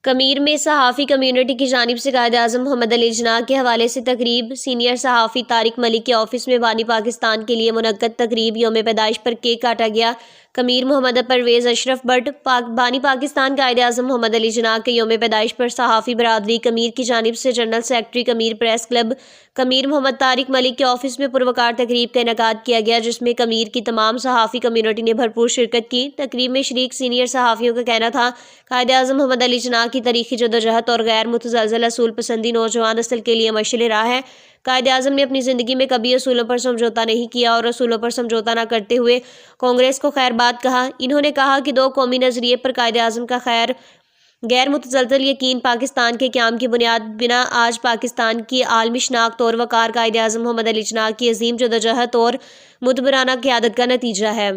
کمیر میں صحافی کمیونٹی کی جانب سے قائد اعظم محمد علی جناح کے حوالے سے تقریب۔ سینئر صحافی طارق ملک کے آفس میں بانی پاکستان کے لیے منعقد تقریب۔ یوم پیدائش پر کیک کاٹا گیا۔ کمیر محمد پرویز اشرف بٹ بانی پاکستان قائد اعظم محمد علی جناح کے یوم پیدائش پر صحافی برادری کمیر کی جانب سے جنرل سیکرٹری کمیر پریس کلب کمیر محمد طارق ملک کے آفس میں پروقار تقریب کا انعقاد کیا گیا، جس میں کمیر کی تمام صحافی کمیونٹی نے بھرپور شرکت کی۔ تقریب میں شریک سینئر صحافیوں کا کہنا تھا، قائد اعظم محمد علی جناح کی تاریخی جدوجہد اور غیر متزلزل اصول پسندی نوجوان نسل کے لیے مشعل راہ ہے۔ قائد اعظم نے اپنی زندگی میں کبھی اصولوں پر سمجھوتہ نہیں کیا اور اصولوں پر سمجھوتہ نہ کرتے ہوئے کانگریس کو خیر بات کہا۔ انہوں نے کہا کہ دو قومی نظریے پر قائد اعظم کا غیر متزلزل یقین پاکستان کے قیام کی بنیاد بنا آج پاکستان کی عالمی شناخت اور وقار قائد اعظم محمد علی جناح کی عظیم جدوجہد اور معتبرانہ قیادت کا نتیجہ ہے۔